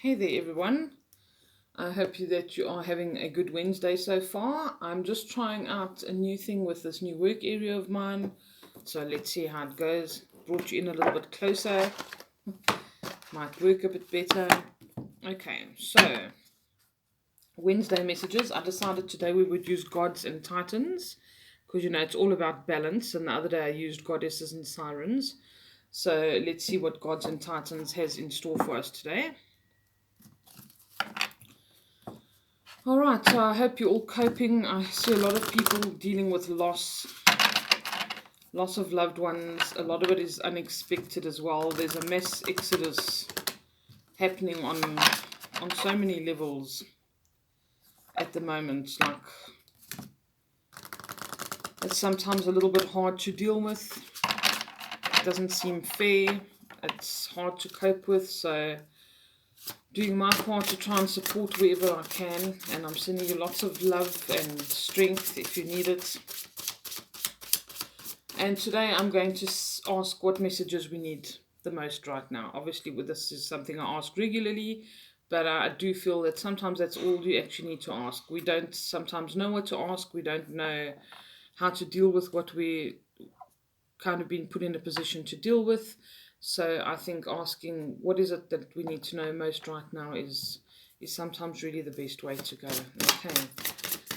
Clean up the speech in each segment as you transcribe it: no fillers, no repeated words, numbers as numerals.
Hey there, everyone. I hope that you are having a good Wednesday so far. I'm just trying out a new thing with this new work area of mine. So let's see how it goes. Brought you in a little bit closer. Might work a bit better. Okay, so Wednesday messages. I decided today we would use gods and titans because it's all about balance. And the other day I used goddesses and sirens. So let's see what gods and titans has in store for us today. All right, so I hope you're all coping. I see a lot of people dealing with loss of loved ones. A lot of it is unexpected as well. There's a mass exodus happening on so many levels at the moment. Like, it's sometimes a little bit hard to deal with. It doesn't seem fair. It's hard to cope with. So doing my part to try and support wherever I can, and I'm sending you lots of love and strength if you need it. And today I'm going to ask what messages we need the most right now. Obviously, this is something I ask regularly, but I do feel that sometimes that's all you actually need to ask. We don't sometimes know what to ask. We don't know how to deal with what we kind of been put in a position to deal with. So I think asking what is it that we need to know most right now is sometimes really the best way to go. Okay.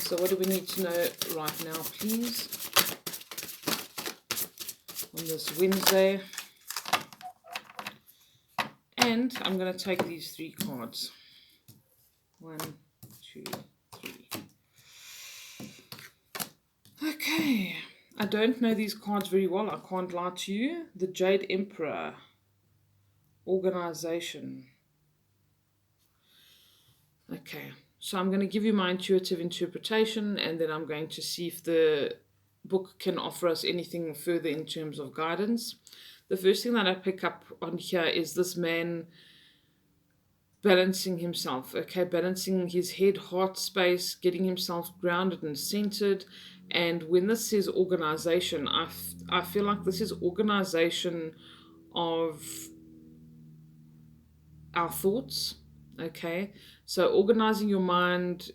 So what do we need to know right now, please? On this Wednesday. And I'm going to take these 3 cards. 1, 2, 3. Okay. I don't know these cards very well. I can't lie to you. The Jade Emperor. Organization. Okay. So I'm going to give you my intuitive interpretation, and then I'm going to see if the book can offer us anything further in terms of guidance. The first thing that I pick up on here is this man balancing himself, okay, balancing his head heart space, getting himself grounded and centered. And when this says organization, I feel like this is organization of our thoughts, okay, so organizing your mind,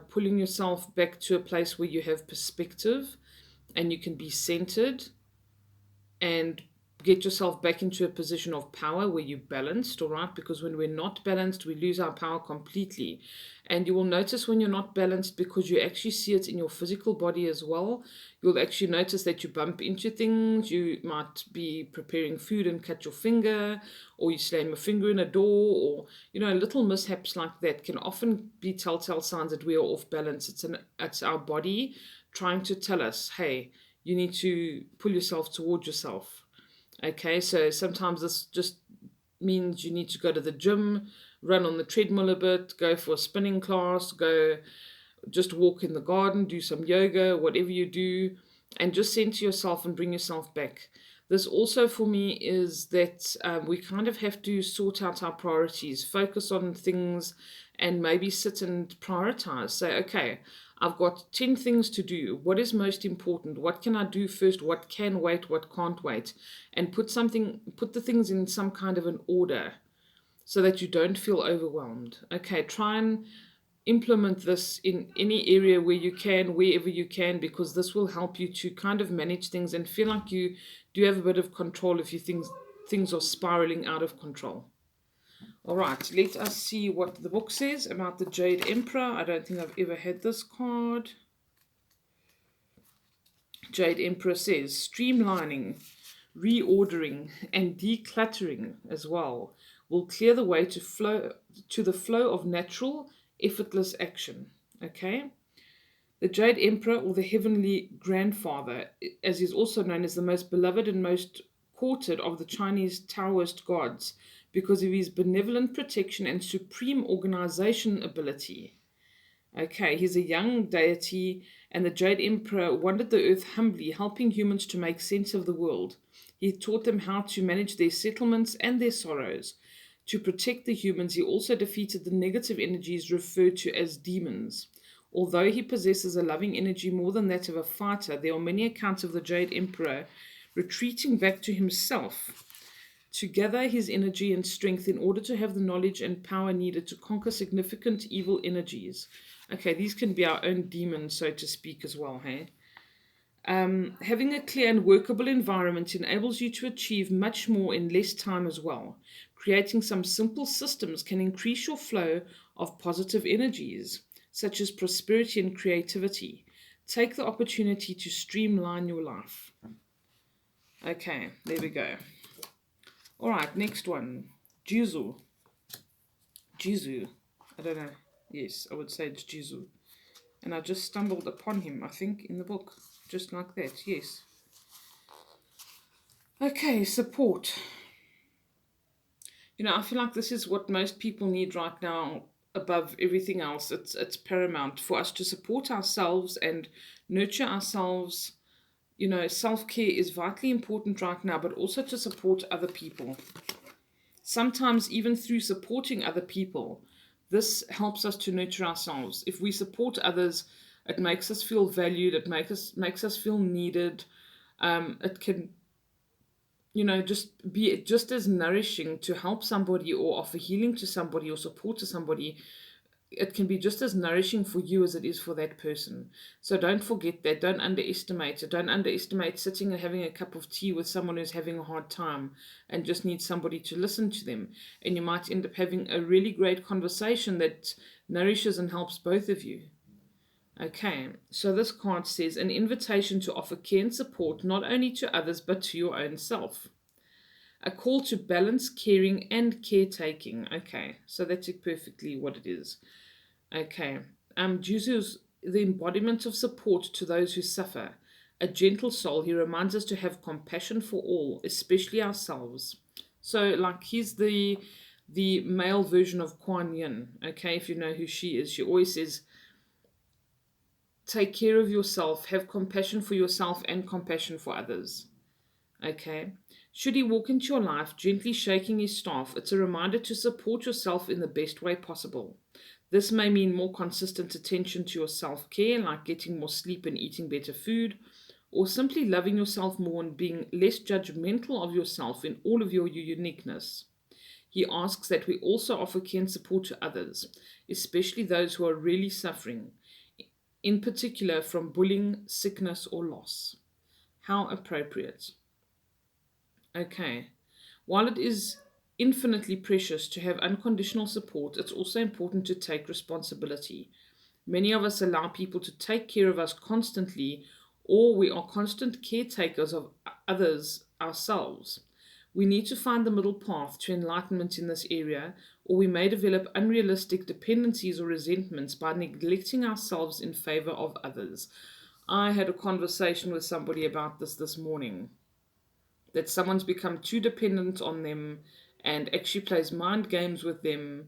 pulling yourself back to a place where you have perspective and you can be centered and get yourself back into a position of power where you're balanced, all right? Because when we're not balanced, we lose our power completely. And you will notice when you're not balanced, because you actually see it in your physical body as well. You'll actually notice that you bump into things. You might be preparing food and cut your finger, or you slam a finger in a door, or little mishaps like that can often be telltale signs that we are off balance. It's our body trying to tell us, hey, you need to pull yourself towards yourself. Okay, so sometimes this just means you need to go to the gym, run on the treadmill a bit, go for a spinning class, go just walk in the garden, do some yoga, whatever you do, and just center yourself and bring yourself back. This also for me is that we kind of have to sort out our priorities, focus on things, and maybe sit and prioritize. Say, okay, I've got 10 things to do. What is most important? What can I do first? What can wait? What can't wait? And put the things in some kind of an order so that you don't feel overwhelmed. Okay, try and implement this in any area where you can, wherever you can, because this will help you to kind of manage things and feel like you do have a bit of control if you think things are spiraling out of control. All right, let us see what the book says about the Jade Emperor. I don't think I've ever had this card. Jade Emperor says streamlining, reordering, and decluttering as well will clear the way to the flow of natural, effortless action. Okay? The Jade Emperor, or the Heavenly Grandfather, as is also known as the most beloved and most courted of the Chinese Taoist gods because of his benevolent protection and supreme organization ability. Okay, he's a young deity, and the Jade Emperor wandered the earth humbly, helping humans to make sense of the world. He taught them how to manage their settlements and their sorrows. To protect the humans, he also defeated the negative energies referred to as demons. Although he possesses a loving energy more than that of a fighter, there are many accounts of the Jade Emperor retreating back to himself to gather his energy and strength in order to have the knowledge and power needed to conquer significant evil energies. Okay, these can be our own demons, so to speak, as well, hey? Having a clear and workable environment enables you to achieve much more in less time as well. Creating some simple systems can increase your flow of positive energies, such as prosperity and creativity. Take the opportunity to streamline your life. Okay, there we go. All right, next one. Jizu. Jizu. I don't know. Yes, I would say it's Jizu. And I just stumbled upon him, I think, in the book. Just like that, yes. Okay, support. You know, I feel like this is what most people need right now above everything else. It's paramount for us to support ourselves and nurture ourselves. You know, self-care is vitally important right now, but also to support other people. Sometimes even through supporting other people, this helps us to nurture ourselves. If we support others, it makes us feel valued, it makes us feel needed. It can, you know, just be just as nourishing to help somebody or offer healing to somebody or support to somebody. It can be just as nourishing for you as it is for that person. So don't forget that. Don't underestimate it. Don't underestimate sitting and having a cup of tea with someone who's having a hard time and just needs somebody to listen to them. And you might end up having a really great conversation that nourishes and helps both of you. Okay, so this card says an invitation to offer care and support not only to others but to your own self. A call to balance caring and caretaking. Okay, so that's perfectly what it is. Okay. Jesus, the embodiment of support to those who suffer. A gentle soul, he reminds us to have compassion for all, especially ourselves. So, like, he's the male version of Kuan Yin. Okay, if you know who she is, she always says, take care of yourself, have compassion for yourself and compassion for others. Okay. Should he walk into your life, gently shaking his staff, it's a reminder to support yourself in the best way possible. This may mean more consistent attention to your self care, like getting more sleep and eating better food, or simply loving yourself more and being less judgmental of yourself in all of your uniqueness. He asks that we also offer care and support to others, especially those who are really suffering, in particular from bullying, sickness, or loss. How appropriate. Okay. While it is infinitely precious to have unconditional support, it's also important to take responsibility. Many of us allow people to take care of us constantly, or we are constant caretakers of others ourselves. We need to find the middle path to enlightenment in this area, or we may develop unrealistic dependencies or resentments by neglecting ourselves in favor of others. I had a conversation with somebody about this morning, that someone's become too dependent on them and actually plays mind games with them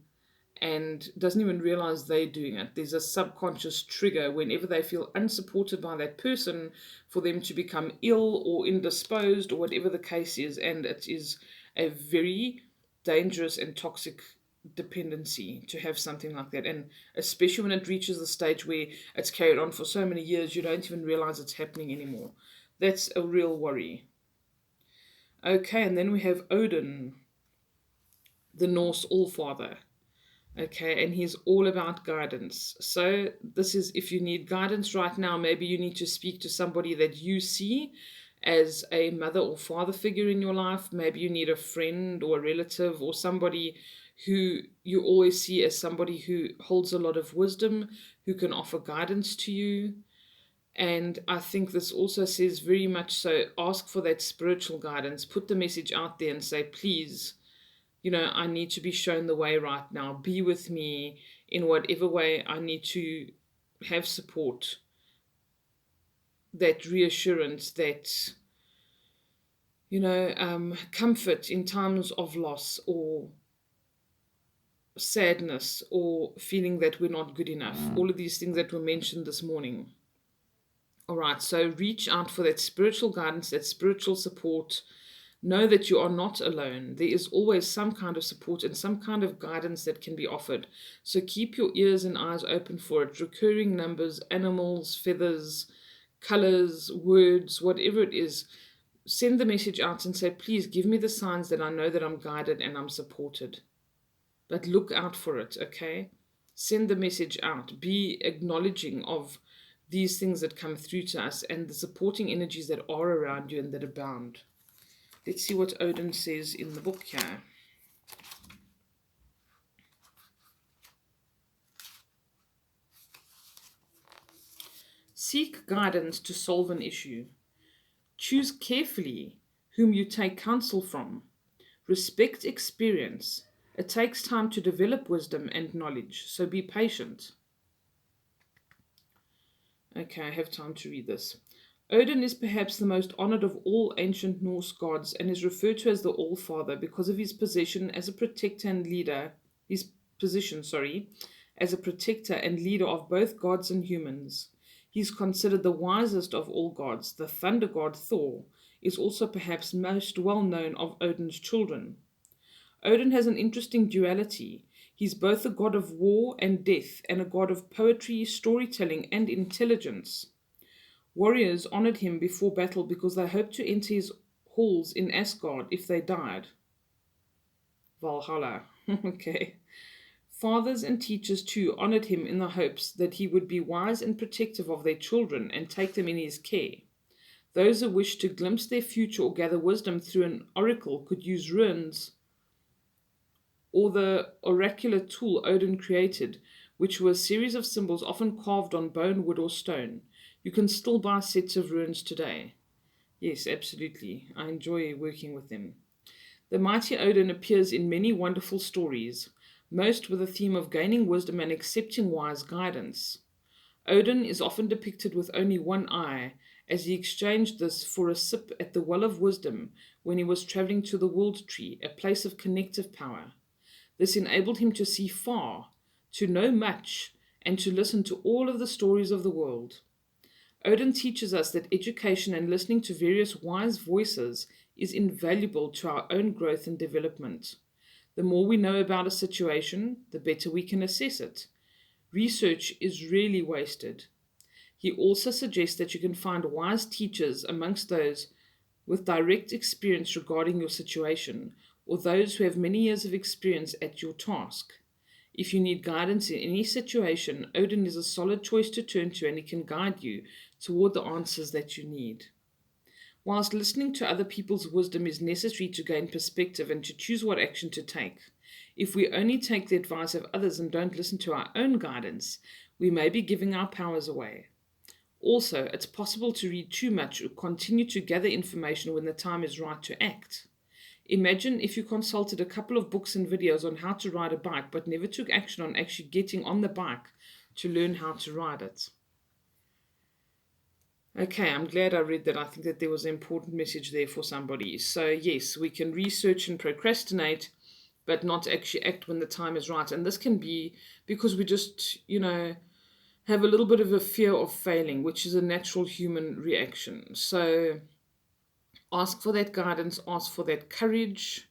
and doesn't even realize they're doing it. There's a subconscious trigger whenever they feel unsupported by that person for them to become ill or indisposed or whatever the case is. And it is a very dangerous and toxic dependency to have something like that. And especially when it reaches the stage where it's carried on for so many years, you don't even realize it's happening anymore. That's a real worry. Okay, and then we have Odin, the Norse Allfather. Okay, and he's all about guidance. So, this is if you need guidance right now, maybe you need to speak to somebody that you see as a mother or father figure in your life. Maybe you need a friend or a relative or somebody who you always see as somebody who holds a lot of wisdom, who can offer guidance to you. And I think this also says very much so ask for that spiritual guidance, put the message out there and say, please, you know, I need to be shown the way right now. Be with me in whatever way I need to have support, that reassurance, that, you know, comfort in times of loss or sadness or feeling that we're not good enough. All of these things that were mentioned this morning. All right, so reach out for that spiritual guidance, that spiritual support. Know that you are not alone. There is always some kind of support and some kind of guidance that can be offered. So keep your ears and eyes open for it. Recurring numbers, animals, feathers, colors, words, whatever it is. send the message out and say, please give me the signs that I know that I'm guided and I'm supported. But look out for it, okay? Send the message out. Be acknowledging of these things that come through to us and the supporting energies that are around you and that abound. Let's see what Odin says in the book here. Seek guidance to solve an issue. Choose carefully whom you take counsel from. Respect experience. It takes time to develop wisdom and knowledge, so be patient. Okay, I have time to read this. Odin is perhaps the most honored of all ancient Norse gods and is referred to as the All-Father because of his position as a protector and leader, as a protector and leader of both gods and humans. He's considered the wisest of all gods. The thunder god Thor is also perhaps most well known of Odin's children. Odin has an interesting duality. He's both a god of war and death and a god of poetry, storytelling, and intelligence. Warriors honored him before battle because they hoped to enter his halls in Asgard if they died. Valhalla. Okay. Fathers and teachers too honored him in the hopes that he would be wise and protective of their children and take them in his care. Those who wished to glimpse their future or gather wisdom through an oracle could use runes or the oracular tool Odin created, which were a series of symbols often carved on bone, wood, or stone. You can still buy sets of runes today. Yes, absolutely. I enjoy working with them. The mighty Odin appears in many wonderful stories, most with a theme of gaining wisdom and accepting wise guidance. Odin is often depicted with only one eye, as he exchanged this for a sip at the well of wisdom when he was traveling to the world tree, a place of connective power. This enabled him to see far, to know much, and to listen to all of the stories of the world. Odin teaches us that education and listening to various wise voices is invaluable to our own growth and development. The more we know about a situation, the better we can assess it. Research is really wasted. He also suggests that you can find wise teachers amongst those with direct experience regarding your situation, or those who have many years of experience at your task. If you need guidance in any situation, Odin is a solid choice to turn to and he can guide you toward the answers that you need. Whilst listening to other people's wisdom is necessary to gain perspective and to choose what action to take, if we only take the advice of others and don't listen to our own guidance, we may be giving our powers away. Also, it's possible to read too much or continue to gather information when the time is right to act. Imagine if you consulted a couple of books and videos on how to ride a bike but never took action on actually getting on the bike to learn how to ride it. Okay, I'm glad I read that. I think that there was an important message there for somebody. So yes, we can research and procrastinate, but not actually act when the time is right. And this can be because we just, have a little bit of a fear of failing, which is a natural human reaction. So ask for that guidance, ask for that courage,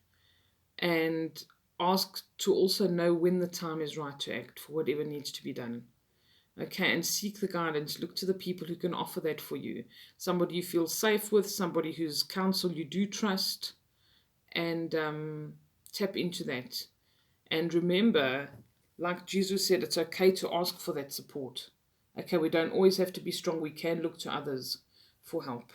and ask to also know when the time is right to act for whatever needs to be done. Okay, and seek the guidance. Look to the people who can offer that for you. Somebody you feel safe with, somebody whose counsel you do trust, and tap into that. And remember, like Jesus said, it's okay to ask for that support. Okay, we don't always have to be strong. We can look to others for help.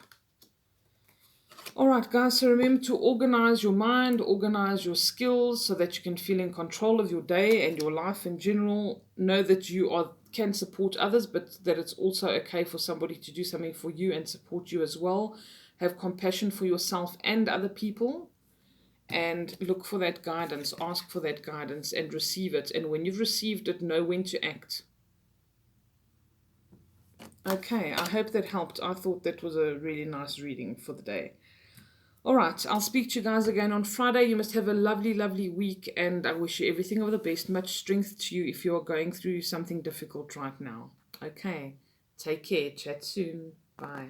All right, guys, so remember to organize your mind, organize your skills so that you can feel in control of your day and your life in general. Know that you can support others, but that it's also okay for somebody to do something for you and support you as well. Have compassion for yourself and other people, and look for that guidance, ask for that guidance and receive it. And when you've received it, know when to act. Okay, I hope that helped. I thought that was a really nice reading for the day. All right, I'll speak to you guys again on Friday. You must have a lovely, lovely week, and I wish you everything of the best. Much strength to you if you are going through something difficult right now. Okay, take care. Chat soon. Bye.